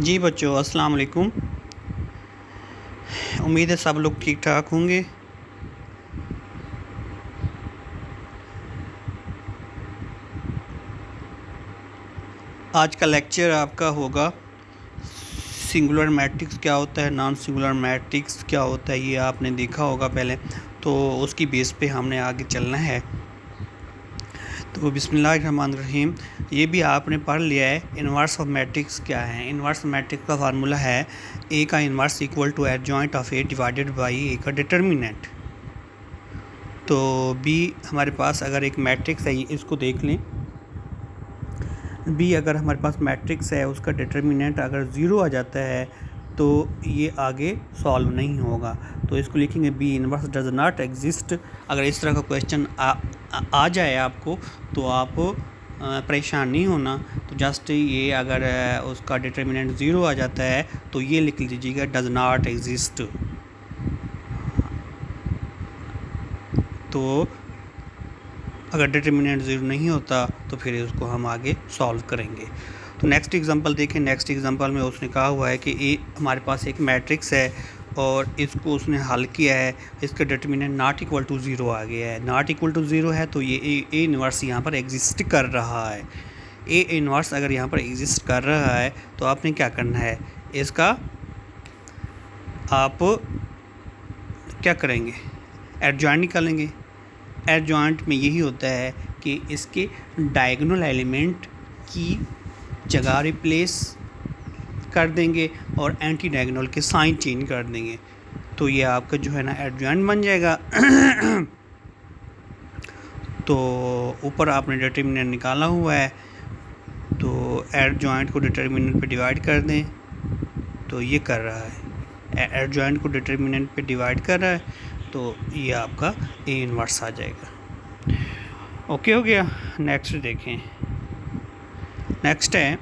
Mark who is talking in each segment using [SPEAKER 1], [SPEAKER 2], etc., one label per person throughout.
[SPEAKER 1] जी बच्चों, अस्सलाम वालेकुम। उम्मीद है सब लोग ठीक ठाक होंगे। आज का लेक्चर आपका होगा सिंगुलर मैट्रिक्स क्या होता है, नॉन सिंगुलर मैट्रिक्स क्या होता है। ये आपने देखा होगा पहले, तो उसकी बेस पे हमने आगे चलना है। तो बिस्मिल्लाहिर्रहमानिर्रहीम। ये भी आपने पढ़ लिया है। इन्वर्स ऑफ मैट्रिक्स क्या है। इन्वर्स मैट्रिक्स का फार्मूला है ए का inverse equal to adjoint of A divided by A का डिटर्मिनेंट। तो बी हमारे पास अगर एक मैट्रिक्स है, इसको देख लें। बी अगर हमारे पास मैट्रिक्स है, उसका डिटर्मिनेंट अगर ज़ीरो आ जाता है तो ये आगे सॉल्व नहीं होगा। तो इसको लिखेंगे B inverse does not exist. अगर इस तरह का क्वेश्चन आ जाए आपको तो आप परेशान नहीं होना। तो जस्ट ये अगर उसका डिटर्मिनेंट ज़ीरो आ जाता है तो ये लिख लीजिएगा डज नॉट एग्जिस्ट। तो अगर डिटर्मिनेंट ज़ीरो नहीं होता तो फिर उसको हम आगे सॉल्व करेंगे। तो नेक्स्ट एग्जांपल देखें। नेक्स्ट एग्जांपल में उसने कहा हुआ है कि ए हमारे पास एक मैट्रिक्स है और इसको उसने हल किया है। इसका determinant not equal to zero आ गया है। नॉट इक्वल टू ज़ीरो है तो ये ए इन्वर्स यहाँ पर एग्जिस्ट कर रहा है। ए इन्वर्स अगर यहाँ पर एग्जिस्ट कर रहा है तो आपने क्या करना है, इसका आप क्या करेंगे, एडजॉइंट निकालेंगे। एडजॉइंट में यही होता है कि इसके डायगोनल एलिमेंट की जगह रिप्लेस कर देंगे और एंटी डायगोनल के साइन चेंज कर देंगे। तो ये आपका जो है ना एडजॉइंट बन जाएगा। तो ऊपर आपने डिटर्मिनेंट निकाला हुआ है, तो एडजॉइंट को डिटर्मिनेंट पे डिवाइड कर दें तो ये कर रहा है। एडजॉइंट को डिटर्मिनेंट पे डिवाइड कर रहा है तो ये आपका ए इन्वर्स आ जाएगा। ओके हो गया। नेक्स्ट देखें। नेक्स्ट है,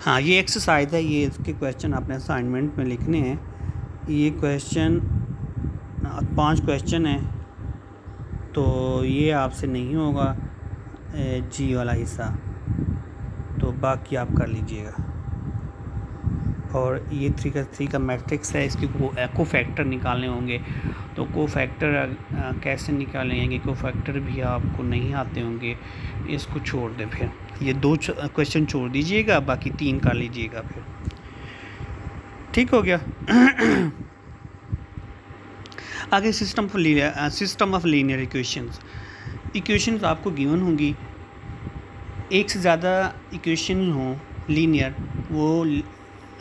[SPEAKER 1] हाँ ये एक्सरसाइज है। ये इसके क्वेश्चन आपने असाइनमेंट में लिखने हैं। ये क्वेश्चन 5 क्वेश्चन हैं, तो ये आपसे नहीं होगा जी वाला हिस्सा, तो बाकी आप कर लीजिएगा। और ये 3 का मैट्रिक्स है, इसके को फैक्टर निकालने होंगे। तो को फैक्टर कैसे निकालेंगे, को फैक्टर भी आपको नहीं आते होंगे, इसको छोड़ दें। फिर ये 2 क्वेश्चन छोड़ दीजिएगा, बाकी 3 कर लीजिएगा। फिर ठीक हो गया। आगे सिस्टम ऑफ लीनियर इक्वेशंस आपको गिवन होंगी। एक से ज़्यादा इक्वेशन हो लीनियर, वो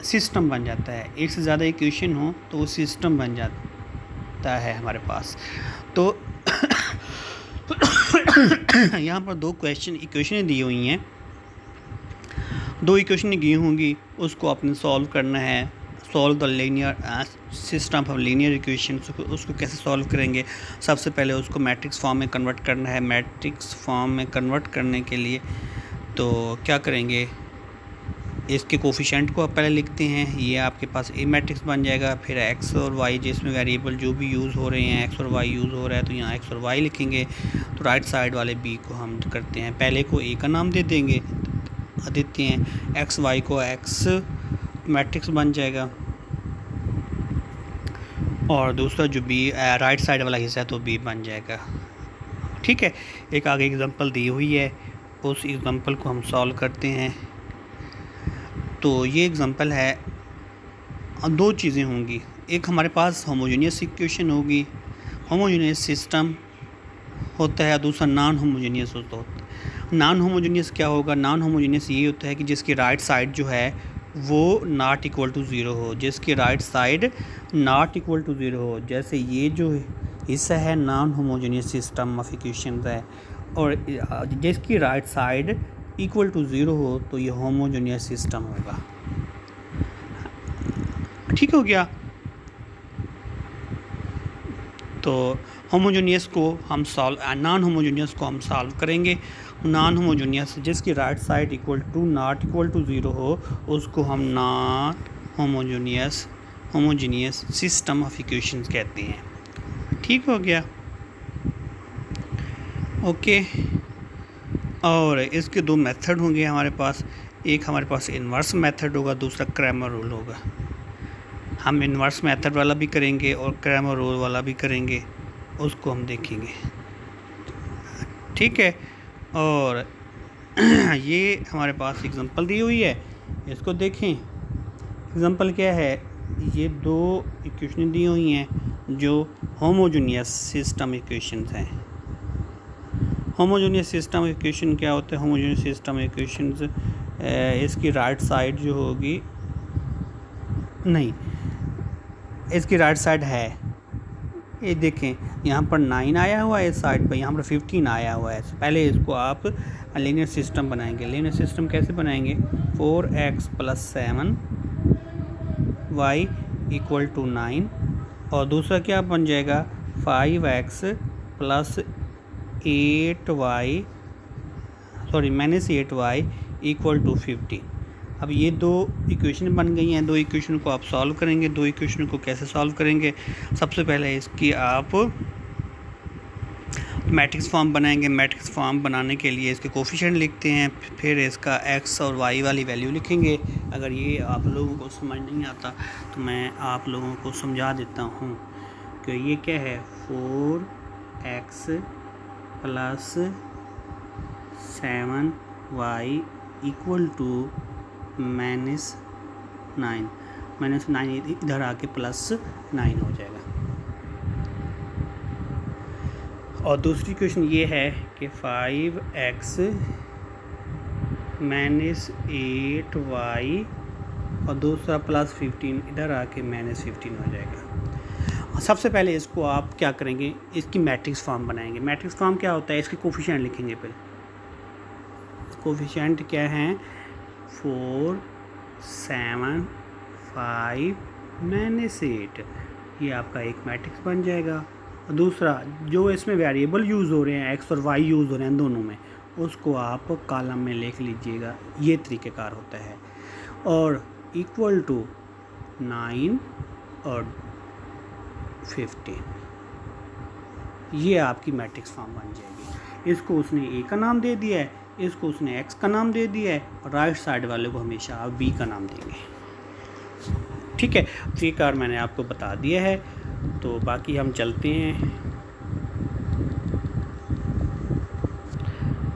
[SPEAKER 1] सिस्टम बन जाता है। एक से ज़्यादा इक्वेशन हो तो वो सिस्टम बन जाता है हमारे पास। तो यहाँ पर 2 इक्वेशन दी हुई हैं। 2 इक्वेशन दी होंगी, उसको आपने सॉल्व करना है। Solve the linear system of linear equation. उसको कैसे सॉल्व करेंगे, सबसे पहले उसको मैट्रिक्स फॉर्म में कन्वर्ट करना है। मैट्रिक्स फॉर्म में कन्वर्ट करने के लिए तो क्या करेंगे, इसके कोफिशेंट को आप पहले लिखते हैं। ये आपके पास ए मैट्रिक्स बन जाएगा। फिर एक्स और वाई, जिसमें वेरिएबल जो भी यूज़ हो रहे हैं, एक्स और वाई यूज़ हो रहा है तो यहाँ एक्स और वाई लिखेंगे। तो राइट साइड वाले बी को हम करते हैं, पहले को ए का नाम दे देंगे, देते हैं। एक्स वाई को एक्स मैट्रिक्स बन जाएगा और दूसरा जो बी राइट साइड वाला हिस्सा है तो बी बन जाएगा। ठीक है। एक आगे एग्जांपल दी हुई है, उस एग्जांपल को हम सॉल्व करते हैं। तो ये एग्जांपल है, 2 चीज़ें होंगी। एक हमारे पास होमोजेनियस इक्वेशन होगी, होमोजेनियस सिस्टम होता है। दूसरा नॉन होमोजेनियस होता है। नॉन होमोजेनियस क्या होगा, नॉन होमोजेनियस ये होता है कि जिसकी राइट साइड जो है वो नॉट इक्वल टू ज़ीरो हो। जिसकी right side not equal to zero हो, जैसे ये जो हिस्सा है non homogeneous system of equation है, और जिसकी right side equal to zero हो तो ये होमोजेनियस सिस्टम होगा। ठीक हो गया। तो होमोजेनियस को हम नॉन होमोजेनियस को हम सॉल्व करेंगे। नॉन होमोजेनियस जिसकी right side equal to not equal to zero हो, उसको हम not homogeneous system of equations कहते हैं। ठीक हो गया। ओके। और इसके 2 मेथड होंगे हमारे पास। एक हमारे पास इन्वर्स मेथड होगा, दूसरा क्रैमर रूल होगा। हम इन्वर्स मेथड वाला भी करेंगे और क्रैमर रूल वाला भी करेंगे, उसको हम देखेंगे, ठीक है। और ये हमारे पास एग्जांपल दी हुई है, इसको देखें। एग्जांपल क्या है, ये दो इक्वेशन दी हुई हैं जो होमोजेनियस सिस्टम इक्वेशंस हैं। होमोजेनियस सिस्टम इक्वेशन क्या होता है? होमोजेनियस सिस्टम इक्वेशंस इसकी राइट साइड जो होगी, नहीं, इसकी राइट साइड है, ये देखें यहाँ पर 9 आया हुआ है इस साइड पर, यहाँ पर 15 आया हुआ है। पहले इसको आप लीनियर सिस्टम बनाएंगे। लीनियर सिस्टम कैसे बनाएंगे? 4x + 7y = 9, और दूसरा क्या बन जाएगा? 5x + 8y = 15। अब ये दो इक्वेशन बन गई हैं। दो इक्वेशन को आप सॉल्व करेंगे। दो इक्वेशन को कैसे सॉल्व करेंगे? सबसे पहले इसकी आप मैट्रिक्स फॉर्म बनाएंगे। मैट्रिक्स फॉर्म बनाने के लिए इसके कोफिशिएंट लिखते हैं, फिर इसका x और y वाली वैल्यू लिखेंगे। अगर ये आप लोगों को समझ नहीं आता तो मैं आप लोगों को समझा देता हूँ कि ये क्या है। 4x + 7y = -9 इधर आके +9 हो जाएगा। और दूसरी क्वेश्चन ये है कि 5x - 8y और दूसरा +15 इधर आके -15 हो जाएगा। सबसे पहले इसको आप क्या करेंगे? इसकी मैट्रिक्स फॉर्म बनाएंगे। मैट्रिक्स फॉर्म क्या होता है? इसके कोफिशिएंट लिखेंगे। फिर कोफिशिएंट क्या हैं? 4, 7, 5, -8, ये आपका एक मैट्रिक्स बन जाएगा। और दूसरा जो इसमें वेरिएबल यूज़ हो रहे हैं, x और y यूज़ हो रहे हैं दोनों में, उसको आप कॉलम में लिख लीजिएगा। ये तरीक़ेकार होता है। और = 9 और 15, ये आपकी मैट्रिक्स फॉर्म बन जाएगी। इसको उसने a का नाम दे दिया है, इसको उसने x का नाम दे दिया है, और राइट साइड वाले को हमेशा आप b का नाम देंगे, ठीक है। तरीक़ाकार मैंने आपको बता दिया है, तो बाकी हम चलते हैं।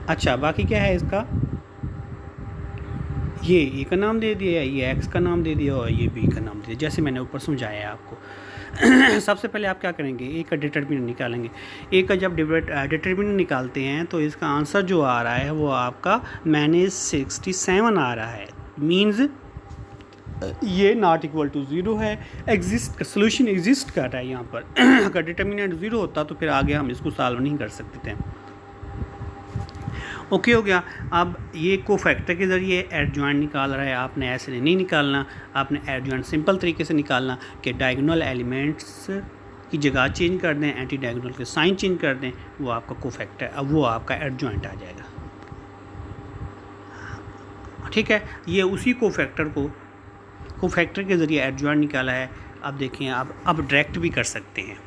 [SPEAKER 1] अच्छा, बाकी क्या है इसका? ये a का नाम दे दिया है, ये x का नाम दे दिया और ये b का नाम दे दिया, जैसे मैंने ऊपर समझाया है आपको। सबसे पहले आप क्या करेंगे? a का डिटरमिनेंट निकालेंगे। a का जब डिटरमिनेंट निकालते हैं तो इसका आंसर जो आ रहा है वो आपका -67 आ रहा है। मीन्स ये नॉट इक्वल टू 0 है। एग्जिस्ट सोल्यूशन एग्जिस्ट कर रहा है यहाँ पर। अगर डिटरमिनेंट 0 होता तो फिर आगे हम इसको सॉल्व नहीं कर सकते थे। ओके हो गया। अब ये कोफैक्टर के ज़रिए एडजॉइंट निकाल रहा है, आपने ऐसे नहीं निकालना। आपने एडजॉइंट सिंपल तरीके से निकालना कि डायगोनल एलिमेंट्स की जगह चेंज कर दें, एंटी डायगोनल के साइन चेंज कर दें, वो आपका कोफैक्टर, अब वो आपका एडजॉइंट आ जाएगा, ठीक है। ये उसी कोफैक्टर के ज़रिए एडजॉइंट निकाला है। अब देखें, आप अब डायरेक्ट भी कर सकते हैं।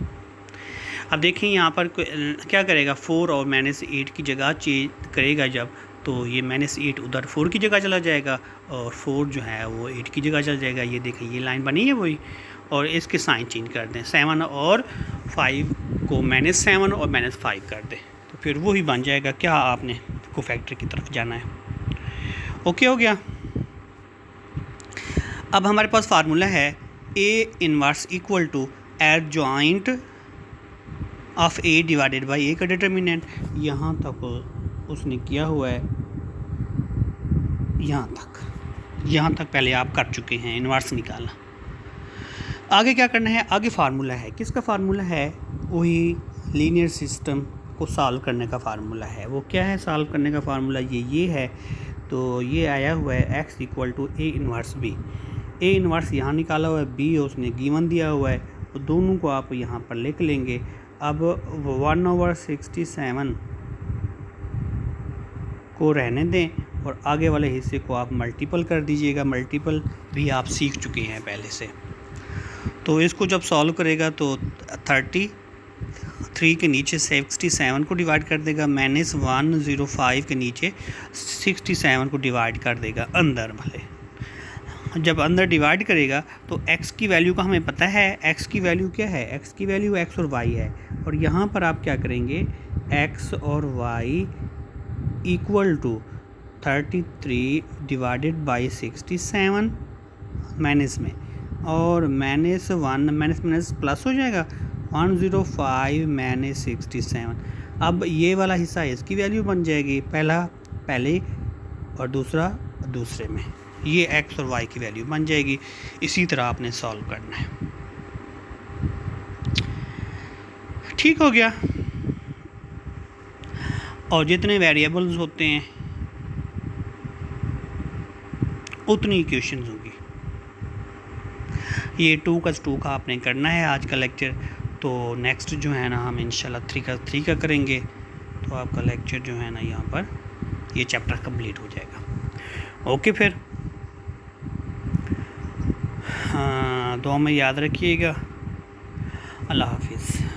[SPEAKER 1] अब देखें यहाँ पर क्या करेगा? 4 और -8 की जगह चेंज करेगा जब, तो ये -8 उधर 4 की जगह चला जाएगा और 4 जो है वो 8 की जगह चला जाएगा। ये देखें, ये लाइन बनी है वही, और इसके साइन चेंज कर दें। 7 और 5 को -7 और -5 कर दें, तो फिर वही बन जाएगा। क्या आपने कोफैक्टर की तरफ जाना है। ओके हो गया। अब हमारे पास फार्मूला है A inverse equal to adjoint of A divided by A का डिटरमिनेंट। यहाँ तक उसने किया हुआ है, यहाँ तक पहले आप कर चुके हैं इनवर्स निकालना। आगे क्या करना है? आगे फार्मूला है, किसका फार्मूला है? वही लीनियर सिस्टम को सॉल्व करने का फार्मूला है। वो क्या है सॉल्व करने का फार्मूला? ये है। तो ये आया हुआ है x equal to A inverse B। A inverse यहाँ निकाला हुआ है, B उसने गिवन दिया हुआ है, तो दोनों को आप यहाँ पर लिख लेंगे। अब 1/67 को रहने दें और आगे वाले हिस्से को आप मल्टीपल कर दीजिएगा। मल्टीपल भी आप सीख चुके हैं पहले से। तो इसको जब सॉल्व करेगा तो 30 3 के नीचे 67 को डिवाइड कर देगा, -105 के नीचे 67 को डिवाइड कर देगा अंदर वाले। जब अंदर डिवाइड करेगा तो x की वैल्यू का हमें पता है, x की वैल्यू क्या है, x की वैल्यू x और y है, और यहाँ पर आप क्या करेंगे, x और y equal to 33 divided by 67 minus में, और -1 माइनस प्लस हो जाएगा, 105 माइनस 67। अब ये वाला हिस्सा इसकी वैल्यू बन जाएगी, पहला पहले और दूसरा दूसरे में, ये x और y की वैल्यू बन जाएगी। इसी तरह आपने सॉल्व करना है। ठीक हो गया। और जितने वेरिएबल्स होते हैं उतनी इक्वेशंस होंगी। ये 2 का आपने करना है आज का लेक्चर। तो नेक्स्ट जो है ना हम इंशाल्लाह 3 का करेंगे, तो आपका लेक्चर जो है ना यहाँ पर ये चैप्टर कंप्लीट हो जाएगा। ओके, फिर हाँ, दुआ में याद रखिएगा। अल्लाह हाफिज़।